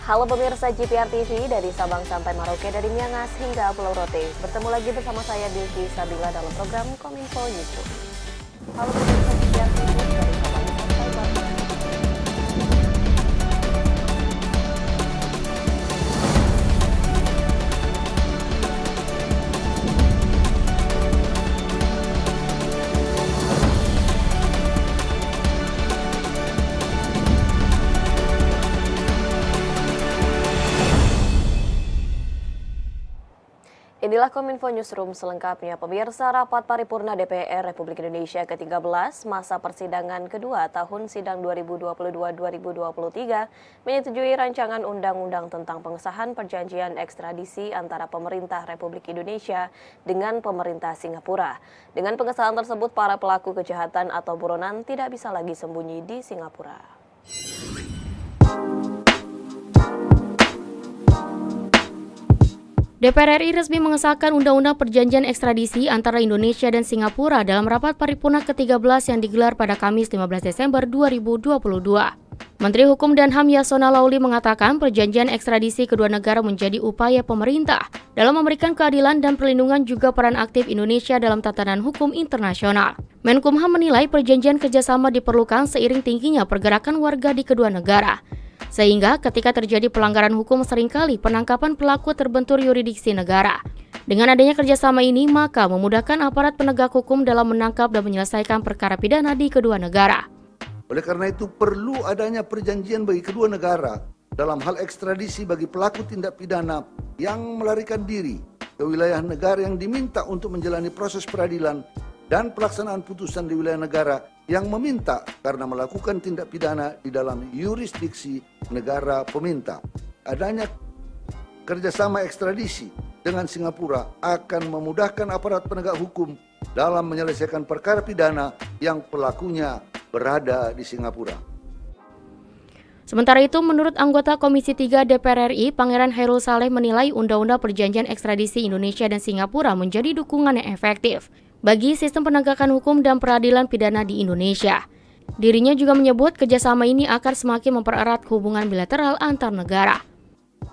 Halo pemirsa GPR TV, dari Sabang sampai Merauke, dari Miangas hingga Pulau Rote. Bertemu lagi bersama saya Bilki Sabila dalam program Kominfo Newsroom. Halo pemirsa GPR TV, dari Sabang sampai Merauke. Inilah Kominfo Newsroom selengkapnya. Pemirsa, rapat paripurna DPR Republik Indonesia ke-13 masa persidangan kedua tahun sidang 2022-2023 menyetujui rancangan undang-undang tentang pengesahan perjanjian ekstradisi antara pemerintah Republik Indonesia dengan pemerintah Singapura. Dengan pengesahan tersebut, para pelaku kejahatan atau buronan tidak bisa lagi sembunyi di Singapura. DPR RI resmi mengesahkan Undang-Undang Perjanjian Ekstradisi antara Indonesia dan Singapura dalam rapat paripurna ke-13 yang digelar pada Kamis 15 Desember 2022. Menteri Hukum dan HAM Yasona Laoly mengatakan perjanjian ekstradisi kedua negara menjadi upaya pemerintah dalam memberikan keadilan dan perlindungan, juga peran aktif Indonesia dalam tatanan hukum internasional. Menkumham menilai perjanjian kerjasama diperlukan seiring tingginya pergerakan warga di kedua negara. Sehingga ketika terjadi pelanggaran hukum seringkali penangkapan pelaku terbentur yurisdiksi negara. Dengan adanya kerjasama ini, maka memudahkan aparat penegak hukum dalam menangkap dan menyelesaikan perkara pidana di kedua negara. Oleh karena itu perlu adanya perjanjian bagi kedua negara dalam hal ekstradisi bagi pelaku tindak pidana yang melarikan diri ke wilayah negara yang diminta untuk menjalani proses peradilan dan pelaksanaan putusan di wilayah negara yang meminta karena melakukan tindak pidana di dalam yurisdiksi negara peminta. Adanya kerjasama ekstradisi dengan Singapura akan memudahkan aparat penegak hukum dalam menyelesaikan perkara pidana yang pelakunya berada di Singapura. Sementara itu, menurut anggota Komisi 3 DPR RI, Pangeran Hairul Saleh menilai Undang-Undang Perjanjian Ekstradisi Indonesia dan Singapura menjadi dukungan yang efektif bagi sistem penegakan hukum dan peradilan pidana di Indonesia. Dirinya juga menyebut kerjasama ini akan semakin mempererat hubungan bilateral antar negara.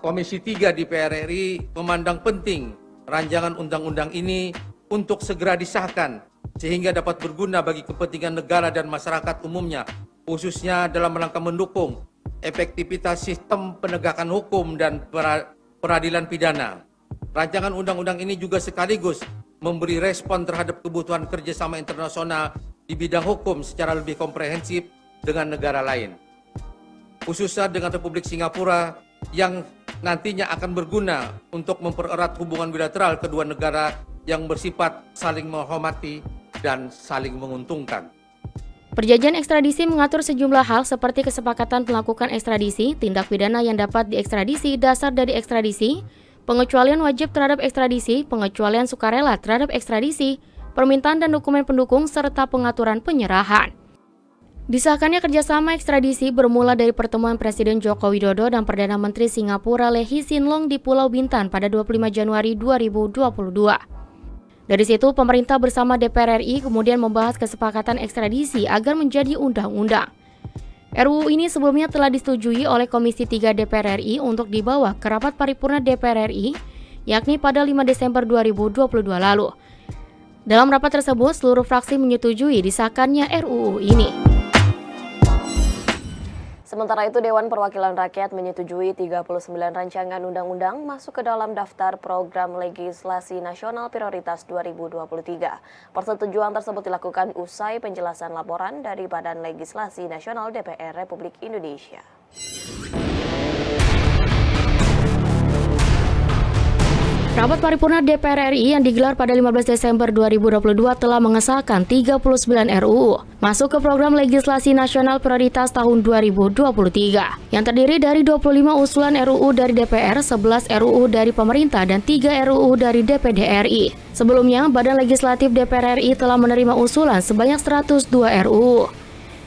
Komisi 3 DPR RI memandang penting rancangan undang-undang ini untuk segera disahkan sehingga dapat berguna bagi kepentingan negara dan masyarakat umumnya, khususnya dalam rangka mendukung efektivitas sistem penegakan hukum dan peradilan pidana. Rancangan undang-undang ini juga sekaligus memberi respon terhadap kebutuhan kerjasama internasional di bidang hukum secara lebih komprehensif dengan negara lain, khususnya dengan Republik Singapura yang nantinya akan berguna untuk mempererat hubungan bilateral kedua negara yang bersifat saling menghormati dan saling menguntungkan. Perjanjian ekstradisi mengatur sejumlah hal seperti kesepakatan melakukan ekstradisi, tindak pidana yang dapat diekstradisi, dasar dari ekstradisi, pengecualian wajib terhadap ekstradisi, pengecualian sukarela terhadap ekstradisi, permintaan dan dokumen pendukung, serta pengaturan penyerahan. Disahkannya kerjasama ekstradisi bermula dari pertemuan Presiden Joko Widodo dan Perdana Menteri Singapura Lee Hsien Loong di Pulau Bintan pada 25 Januari 2022. Dari situ, pemerintah bersama DPR RI kemudian membahas kesepakatan ekstradisi agar menjadi undang-undang. RUU ini sebelumnya telah disetujui oleh Komisi 3 DPR RI untuk dibawa ke rapat paripurna DPR RI, yakni pada 5 Desember 2022 lalu. Dalam rapat tersebut, seluruh fraksi menyetujui disahkannya RUU ini. Sementara itu, Dewan Perwakilan Rakyat menyetujui 39 rancangan undang-undang masuk ke dalam daftar program legislasi nasional prioritas 2023. Persetujuan tersebut dilakukan usai penjelasan laporan dari Badan Legislasi Nasional DPR Republik Indonesia. Rapat paripurna DPR RI yang digelar pada 15 Desember 2022 telah mengesahkan 39 RUU masuk ke program legislasi nasional prioritas tahun 2023 yang terdiri dari 25 usulan RUU dari DPR, 11 RUU dari pemerintah, dan 3 RUU dari DPD RI. Sebelumnya, Badan Legislatif DPR RI telah menerima usulan sebanyak 102 RUU.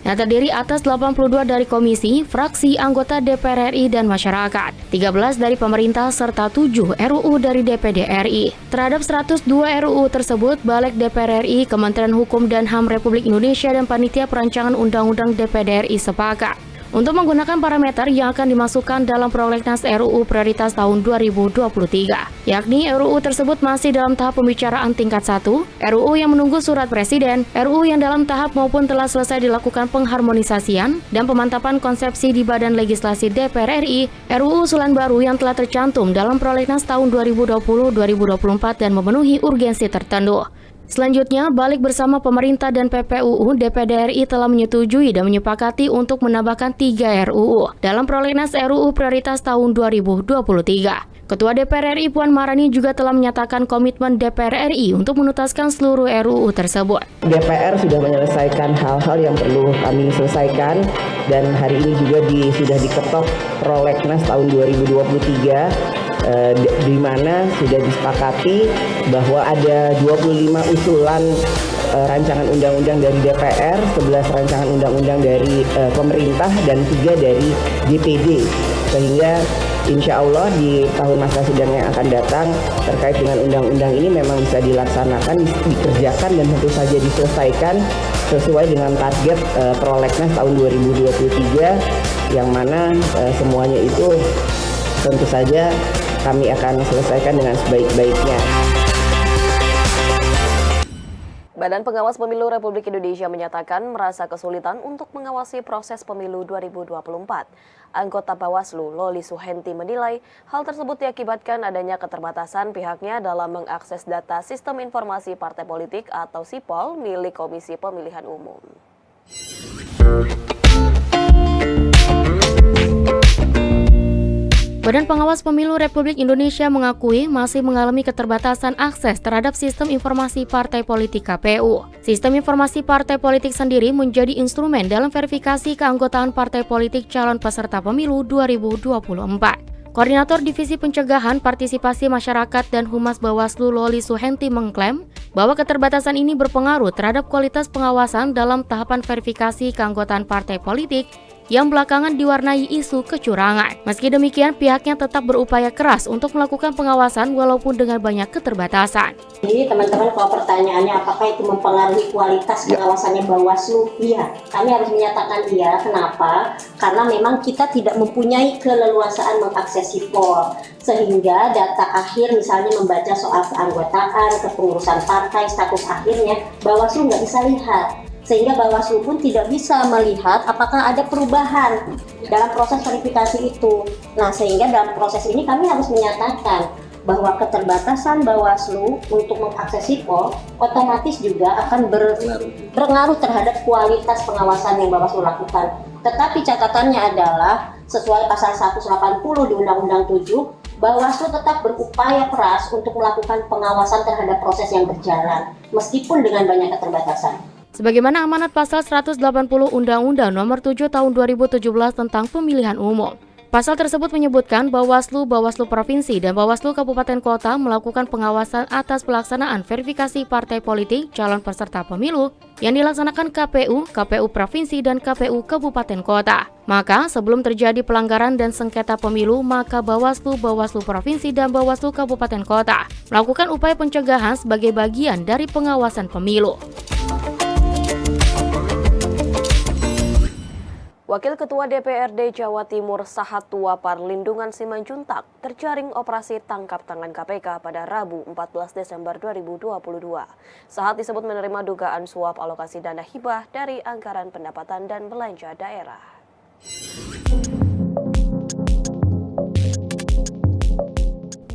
yang terdiri atas 82 dari komisi, fraksi, anggota DPR RI dan masyarakat, 13 dari pemerintah serta 7 RUU dari DPD RI. Terhadap 102 RUU tersebut, Balik DPR RI, Kementerian Hukum dan HAM Republik Indonesia dan Panitia Perancangan Undang-Undang DPD RI sepakat untuk menggunakan parameter yang akan dimasukkan dalam prolegnas RUU Prioritas tahun 2023, yakni RUU tersebut masih dalam tahap pembicaraan tingkat 1, RUU yang menunggu surat Presiden, RUU yang dalam tahap maupun telah selesai dilakukan pengharmonisasian dan pemantapan konsepsi di Badan Legislasi DPR RI, RUU usulan baru yang telah tercantum dalam prolegnas tahun 2020-2024 dan memenuhi urgensi tertentu. Selanjutnya, balik bersama pemerintah dan PPUU, DPD RI telah menyetujui dan menyepakati untuk menambahkan 3 RUU dalam prolegnas RUU Prioritas tahun 2023. Ketua DPR RI Puan Maharani juga telah menyatakan komitmen DPR RI untuk menuntaskan seluruh RUU tersebut. DPR sudah menyelesaikan hal-hal yang perlu kami selesaikan dan hari ini juga sudah diketok prolegnas tahun 2023. Di mana sudah disepakati bahwa ada 25 usulan rancangan undang-undang dari DPR, 11 rancangan undang-undang dari pemerintah, dan 3 dari DPD. Sehingga insya Allah di tahun masa sidang yang akan datang terkait dengan undang-undang ini memang bisa dilaksanakan, dikerjakan, dan tentu saja diselesaikan sesuai dengan target prolegnas tahun 2023, yang mana semuanya itu tentu saja kami akan selesaikan dengan sebaik-baiknya. Badan Pengawas Pemilu Republik Indonesia menyatakan merasa kesulitan untuk mengawasi proses pemilu 2024. Anggota Bawaslu, Loli Suhenti, menilai hal tersebut diakibatkan adanya keterbatasan pihaknya dalam mengakses data Sistem Informasi Partai Politik atau SIPOL milik Komisi Pemilihan Umum. Badan Pengawas Pemilu Republik Indonesia mengakui masih mengalami keterbatasan akses terhadap Sistem Informasi Partai Politik KPU. Sistem Informasi Partai Politik sendiri menjadi instrumen dalam verifikasi keanggotaan partai politik calon peserta pemilu 2024. Koordinator Divisi Pencegahan Partisipasi Masyarakat dan Humas Bawaslu Loli Suhenti mengklaim bahwa keterbatasan ini berpengaruh terhadap kualitas pengawasan dalam tahapan verifikasi keanggotaan partai politik yang belakangan diwarnai isu kecurangan. Meski demikian, pihaknya tetap berupaya keras untuk melakukan pengawasan walaupun dengan banyak keterbatasan. Jadi teman-teman, kalau pertanyaannya apakah itu mempengaruhi kualitas pengawasannya Bawaslu? Iya, kami harus menyatakan iya. Kenapa? Karena memang kita tidak mempunyai keleluasaan mengakses SIPOL, sehingga data akhir misalnya membaca soal keanggotaan, kepengurusan partai, status akhirnya, Bawaslu nggak bisa lihat. Sehingga Bawaslu pun tidak bisa melihat apakah ada perubahan dalam proses verifikasi itu. Nah, sehingga dalam proses ini kami harus menyatakan bahwa keterbatasan Bawaslu untuk mengakses SIPOL otomatis juga akan berpengaruh terhadap kualitas pengawasan yang Bawaslu lakukan. Tetapi catatannya adalah sesuai pasal 180 di Undang-Undang 7, Bawaslu tetap berupaya keras untuk melakukan pengawasan terhadap proses yang berjalan, meskipun dengan banyak keterbatasan. Sebagaimana amanat pasal 180 Undang-Undang Nomor 7 Tahun 2017 tentang Pemilihan Umum. Pasal tersebut menyebutkan Bawaslu Provinsi dan Bawaslu Kabupaten Kota melakukan pengawasan atas pelaksanaan verifikasi partai politik calon peserta pemilu yang dilaksanakan KPU Provinsi dan KPU Kabupaten Kota. Maka sebelum terjadi pelanggaran dan sengketa pemilu, maka Bawaslu Provinsi dan Bawaslu Kabupaten Kota melakukan upaya pencegahan sebagai bagian dari pengawasan pemilu. Wakil Ketua DPRD Jawa Timur Sahatua Parlindungan Simanjuntak terjaring operasi tangkap tangan KPK pada Rabu 14 Desember 2022. Sahat disebut menerima dugaan suap alokasi dana hibah dari anggaran pendapatan dan belanja daerah.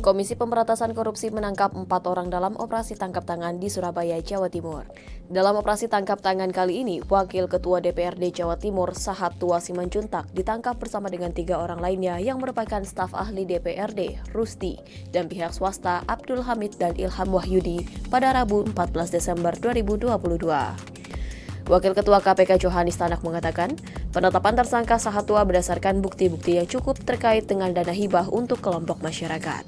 Komisi Pemberantasan Korupsi menangkap 4 orang dalam operasi tangkap tangan di Surabaya, Jawa Timur. Dalam operasi tangkap tangan kali ini, Wakil Ketua DPRD Jawa Timur Sahatua Simanjuntak ditangkap bersama dengan 3 orang lainnya yang merupakan staf ahli DPRD, Rusti, dan pihak swasta Abdul Hamid dan Ilham Wahyudi pada Rabu 14 Desember 2022. Wakil Ketua KPK Johanis Tanak mengatakan, penetapan tersangka Sahatua berdasarkan bukti-bukti yang cukup terkait dengan dana hibah untuk kelompok masyarakat.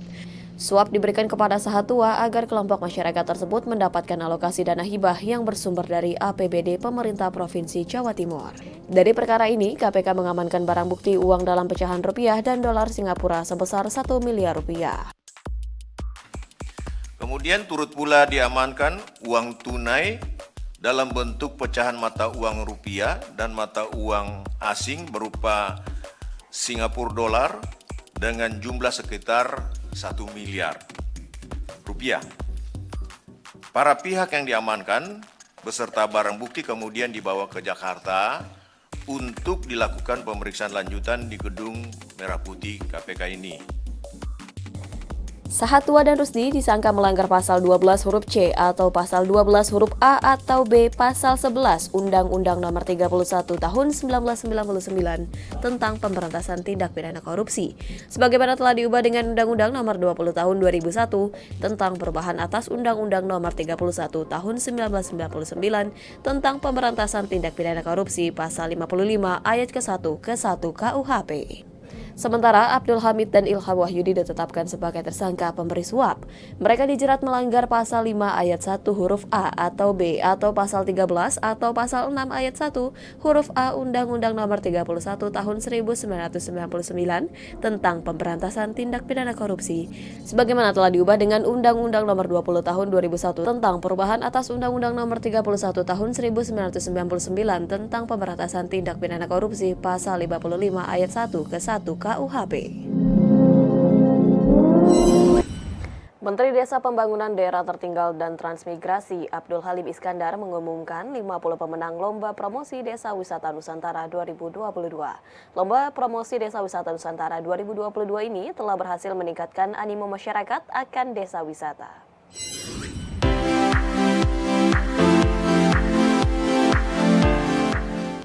Suap diberikan kepada Sahatua agar kelompok masyarakat tersebut mendapatkan alokasi dana hibah yang bersumber dari APBD Pemerintah Provinsi Jawa Timur. Dari perkara ini, KPK mengamankan barang bukti uang dalam pecahan rupiah dan dolar Singapura sebesar 1 miliar rupiah. Kemudian turut pula diamankan uang tunai dalam bentuk pecahan mata uang rupiah dan mata uang asing berupa Singapura dolar dengan jumlah sekitar 1 miliar rupiah. Para pihak yang diamankan beserta barang bukti kemudian dibawa ke Jakarta untuk dilakukan pemeriksaan lanjutan di Gedung Merah Putih KPK ini. Sahatwa dan Rusdi disangka melanggar pasal 12 huruf C atau pasal 12 huruf A atau B pasal 11 Undang-Undang Nomor 31 Tahun 1999 tentang Pemberantasan Tindak Pidana Korupsi, sebagaimana telah diubah dengan Undang-Undang Nomor 20 Tahun 2001 tentang perubahan atas Undang-Undang Nomor 31 Tahun 1999 tentang Pemberantasan Tindak Pidana Korupsi pasal 55 ayat ke-1 ke-1 KUHP. Sementara Abdul Hamid dan Ilham Wahyudi ditetapkan sebagai tersangka pemberi suap. Mereka dijerat melanggar pasal 5 ayat 1 huruf A atau B atau pasal 13 atau pasal 6 ayat 1 huruf A Undang-Undang Nomor 31 Tahun 1999 tentang Pemberantasan Tindak Pidana Korupsi, sebagaimana telah diubah dengan Undang-Undang Nomor 20 Tahun 2001 tentang perubahan atas Undang-Undang Nomor 31 Tahun 1999 tentang Pemberantasan Tindak Pidana Korupsi pasal 55 ayat 1 ke 1 KUHP. Menteri Desa Pembangunan Daerah Tertinggal dan Transmigrasi Abdul Halim Iskandar mengumumkan 50 pemenang Lomba Promosi Desa Wisata Nusantara 2022. Lomba Promosi Desa Wisata Nusantara 2022 ini telah berhasil meningkatkan animo masyarakat akan desa wisata.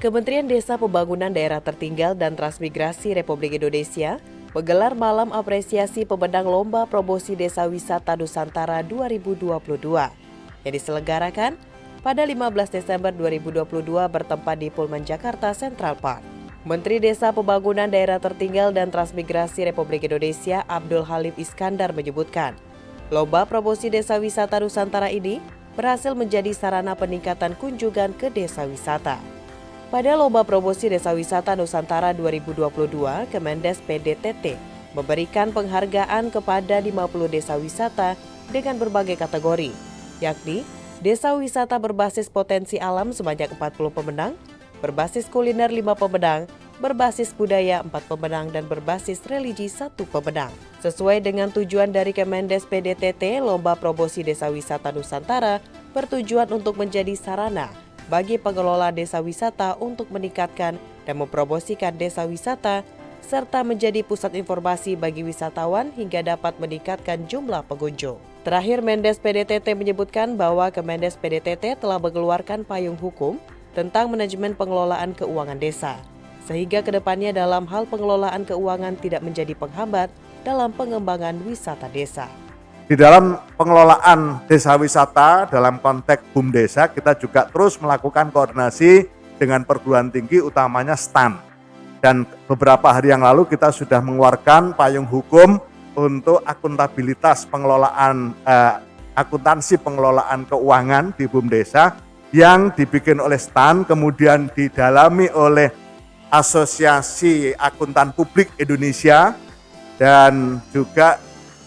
Kementerian Desa Pembangunan Daerah Tertinggal dan Transmigrasi Republik Indonesia menggelar malam apresiasi pemenang Lomba Promosi Desa Wisata Nusantara 2022 yang diselenggarakan pada 15 Desember 2022 bertempat di Pullman Jakarta Central Park. Menteri Desa Pembangunan Daerah Tertinggal dan Transmigrasi Republik Indonesia Abdul Halim Iskandar menyebutkan, Lomba Promosi Desa Wisata Nusantara ini berhasil menjadi sarana peningkatan kunjungan ke desa wisata. Pada Lomba Promosi Desa Wisata Nusantara 2022, Kemendes PDTT memberikan penghargaan kepada 50 desa wisata dengan berbagai kategori, yakni Desa Wisata berbasis potensi alam sebanyak 40 pemenang, berbasis kuliner 5 pemenang, berbasis budaya 4 pemenang, dan berbasis religi 1 pemenang. Sesuai dengan tujuan dari Kemendes PDTT, Lomba Promosi Desa Wisata Nusantara bertujuan untuk menjadi sarana bagi pengelola desa wisata untuk meningkatkan dan mempromosikan desa wisata, serta menjadi pusat informasi bagi wisatawan hingga dapat meningkatkan jumlah pengunjung. Terakhir, Mendes PDTT menyebutkan bahwa Kemendes PDTT telah mengeluarkan payung hukum tentang manajemen pengelolaan keuangan desa, sehingga kedepannya dalam hal pengelolaan keuangan tidak menjadi penghambat dalam pengembangan wisata desa. Di dalam pengelolaan desa wisata dalam konteks BUMDesa, kita juga terus melakukan koordinasi dengan perguruan tinggi utamanya STAN. Dan beberapa hari yang lalu kita sudah mengeluarkan payung hukum untuk akuntabilitas pengelolaan akuntansi pengelolaan keuangan di BUMDesa yang dibikin oleh STAN, kemudian didalami oleh Asosiasi Akuntan Publik Indonesia dan juga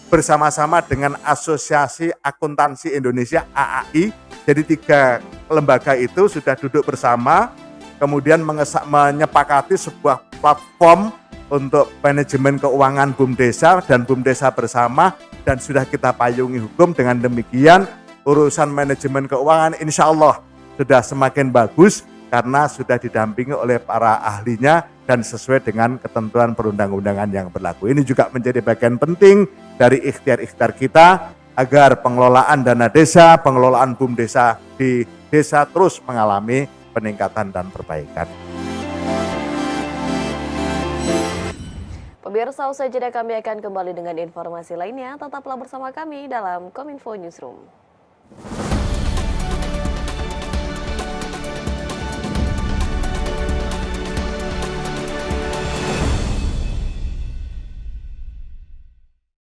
bersama-sama dengan Asosiasi Akuntansi Indonesia AAI. Jadi 3 lembaga itu sudah duduk bersama, kemudian menyepakati sebuah platform untuk manajemen keuangan BUMDesa dan BUMDesa bersama, dan sudah kita payungi hukum. Dengan demikian urusan manajemen keuangan insya Allah sudah semakin bagus karena sudah didampingi oleh para ahlinya dan sesuai dengan ketentuan perundang-undangan yang berlaku. Ini juga menjadi bagian penting dari ikhtiar-ikhtiar kita agar pengelolaan dana desa, pengelolaan BUMDesa di desa terus mengalami peningkatan dan perbaikan. Pemirsa, usai jeda kami akan kembali dengan informasi lainnya. Tetaplah bersama kami dalam Kominfo Newsroom.